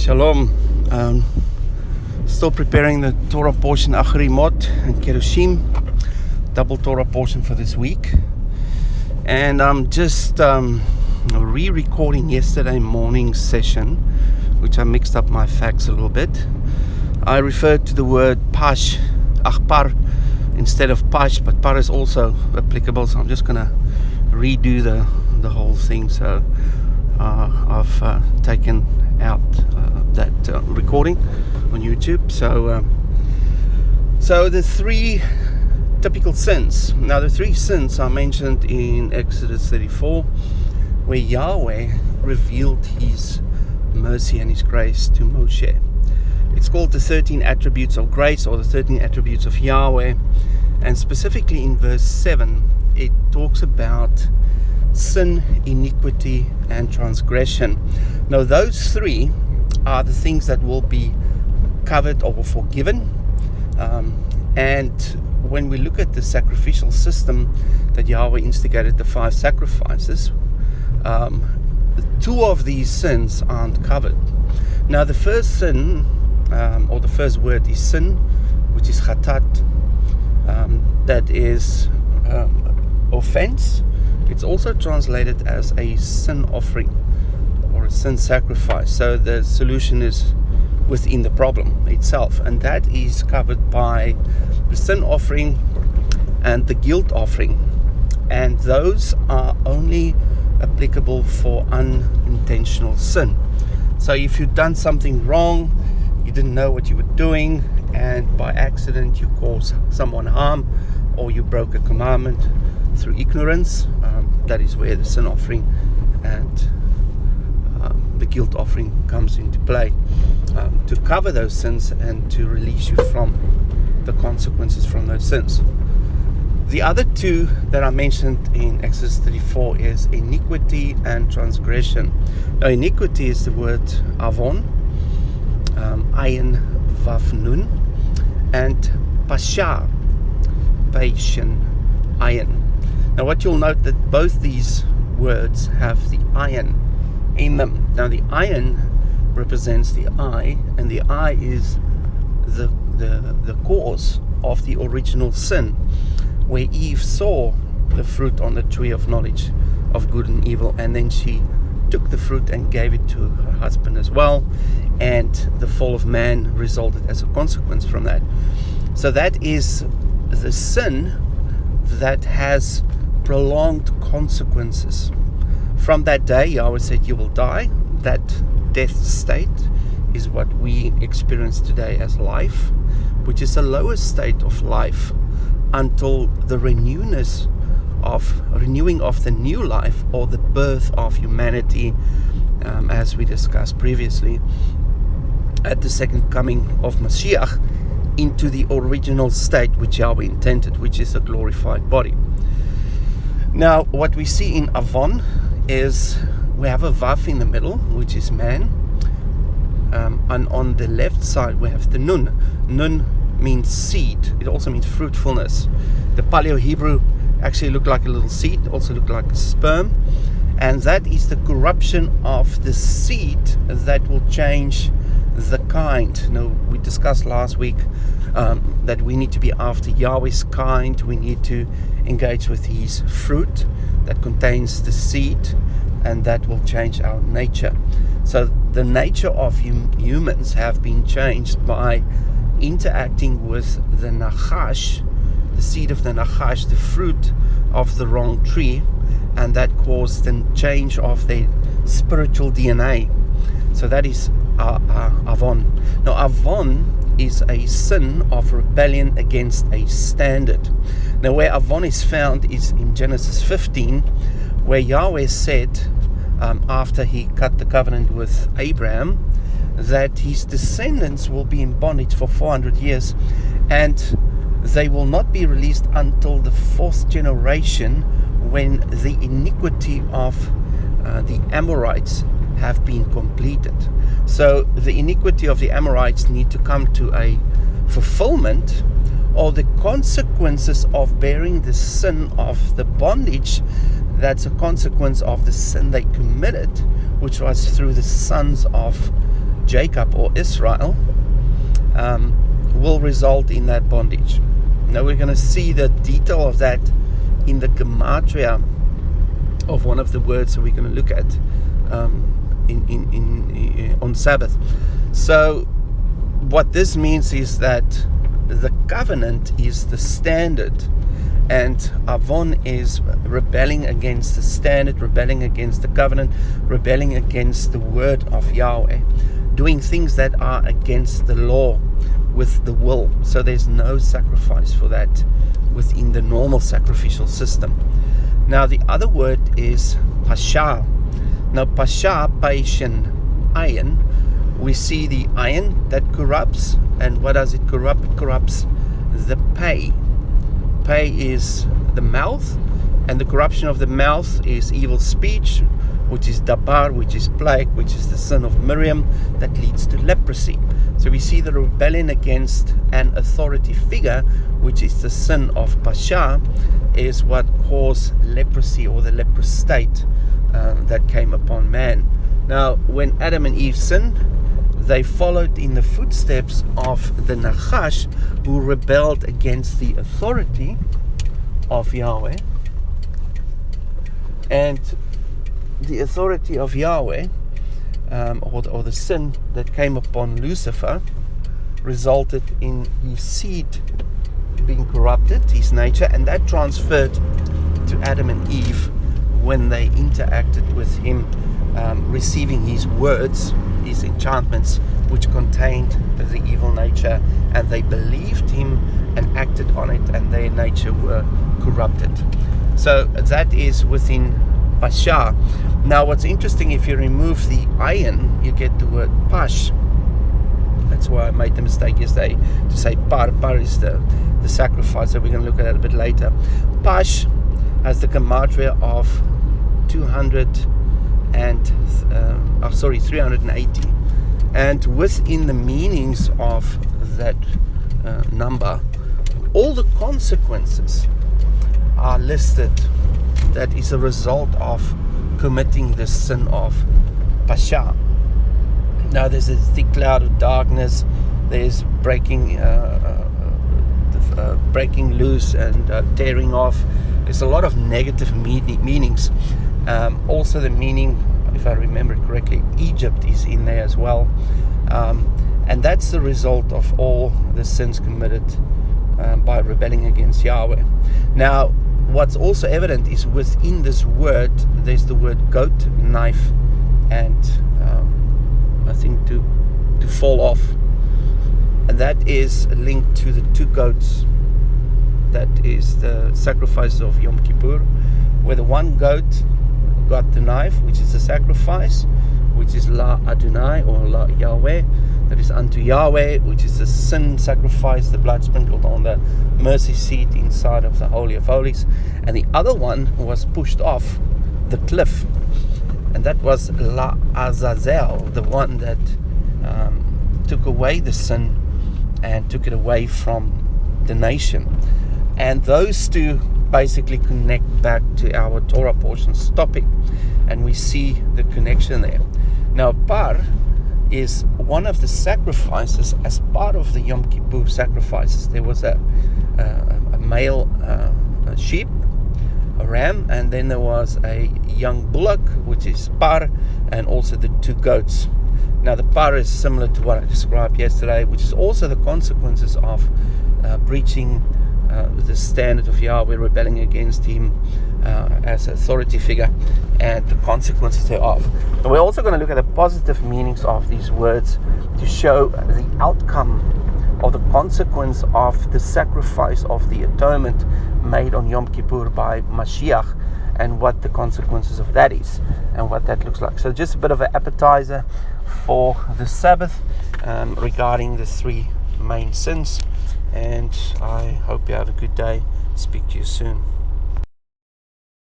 Shalom. Still preparing the Torah portion Achri Mot and Kerushim, double Torah portion for this week. And I'm just re-recording yesterday morning's session, which I mixed up my facts a little bit. I referred to the word pash, achpar, instead of pash, but par is also applicable, so I'm just going to redo the whole thing. So I've taken out that recording on YouTube. So the three typical sins. Now the three sins are mentioned in Exodus 34, where Yahweh revealed his mercy and his grace to Moshe. It's called the 13 attributes of grace, or the 13 attributes of Yahweh. And specifically in verse 7, it talks about sin, iniquity, and transgression. Now those three are the things that will be covered or forgiven. And when we look at the sacrificial system that Yahweh instigated, the 5 sacrifices, two of these sins aren't covered. Now the first sin, or the first word is sin, which is chatat. That is offense. It's also translated as a sin offering or a sin sacrifice. So the solution is within the problem itself, and that is covered by the sin offering and the guilt offering, and those are only applicable for unintentional sin. So if you've done something wrong, you didn't know what you were doing, and by accident you caused someone harm, or you broke a commandment through ignorance, that is where the sin offering and the guilt offering comes into play, to cover those sins and to release you from the consequences from those sins. The other two that are mentioned in Exodus 34 is iniquity and transgression. Now iniquity is the word avon, ayin vav nun, and pasha, pashin, ayin. Now what you'll note that both these words have the ayin in them. Now the ayin represents the eye, and the eye is the cause of the original sin, where Eve saw the fruit on the tree of knowledge of good and evil, and then she took the fruit and gave it to her husband as well, and the fall of man resulted as a consequence from that. So that is the sin that has prolonged consequences. From that day, Yahweh said, you will die. That death state is what we experience today as life, which is a lower state of life until the renewing of the new life, or the birth of humanity, as we discussed previously, at the second coming of Mashiach, into the original state which Yahweh intended, which is a glorified body. Now what we see in Avon is we have a Vav in the middle, which is man, and on the left side we have the Nun. Nun means seed. It also means fruitfulness. The Paleo-Hebrew actually looked like a little seed, also looked like a sperm, and that is the corruption of the seed that will change the kind. Now we discussed last week that we need to be after Yahweh's kind. We need to engage with his fruit that contains the seed, and that will change our nature. So the nature of humans have been changed by interacting with the Nachash, the seed of the Nachash, the fruit of the wrong tree, and that caused the change of their spiritual DNA. So that is Avon. Now Avon is a sin of rebellion against a standard. Now where Avon is found is in Genesis 15, where Yahweh said, after he cut the covenant with Abraham, that his descendants will be in bondage for 400 years, and they will not be released until the 4th generation, when the iniquity of the Amorites have been completed. So the iniquity of the Amorites need to come to a fulfillment, or the consequences of bearing the sin of the bondage that's a consequence of the sin they committed, which was through the sons of Jacob or Israel will result in that bondage. Now we're going to see the detail of that in the gematria of one of the words that we're going to look at on Sabbath. So what this means is that the covenant is the standard, and Avon is rebelling against the standard, rebelling against the covenant, rebelling against the word of Yahweh, doing things that are against the law with the will. So there's no sacrifice for that within the normal sacrificial system. Now the other word is pasha. Now pasha, paishin, iron. We see the iron that corrupts, and what does it corrupt? It corrupts the pay. Pay is the mouth, and the corruption of the mouth is evil speech, which is dabar, which is plague, which is the sin of Miriam that leads to leprosy. So we see the rebellion against an authority figure, which is the sin of pasha, is what caused leprosy, or the leprous state that came upon man. Now when Adam and Eve sinned, they followed in the footsteps of the Nachash, who rebelled against the authority of Yahweh. And the authority of Yahweh, or the sin that came upon Lucifer, resulted in his seed being corrupted, his nature, and that transferred to Adam and Eve when they interacted with him, receiving his words, his enchantments, which contained the evil nature, and they believed him and acted on it, and their nature were corrupted. So that is within pasha. Now what's interesting, if you remove the iron, you get the word pash. That's why I made the mistake yesterday to say par. Par is the sacrifice, so we're going to look at that a bit later. Pash has the gematria of 380, and within the meanings of that number, all the consequences are listed that is a result of committing the sin of pasha. Now there's a thick cloud of darkness, there's breaking loose and tearing off. There's a lot of negative meanings. Also the meaning, if I remember it correctly, Egypt is in there as well. And that's the result of all the sins committed by rebelling against Yahweh. Now, what's also evident is within this word, there's the word goat, knife, and I think to fall off. And that is linked to the two goats. That is the sacrifices of Yom Kippur, where the one goat got the knife, which is the sacrifice, which is La Adonai, or La Yahweh, that is unto Yahweh, which is the sin sacrifice, the blood sprinkled on the mercy seat inside of the Holy of Holies. And the other one was pushed off the cliff, and that was La Azazel, the one that took away the sin and took it away from the nation. And those two basically connect back to our Torah portions topic, and we see the connection there. Now par is one of the sacrifices as part of the Yom Kippur sacrifices. There was a male sheep, a ram, and then there was a young bullock, which is par, and also the two goats. Now the par is similar to what I described yesterday, which is also the consequences of breaching the standard of Yahweh, rebelling against him as an authority figure, and the consequences thereof. And we're also going to look at the positive meanings of these words to show the outcome or the consequence of the sacrifice of the atonement made on Yom Kippur by Mashiach, and what the consequences of that is and what that looks like. So just a bit of an appetizer for the Sabbath regarding the three main sins, and I hope you have a good day. Speak to you soon.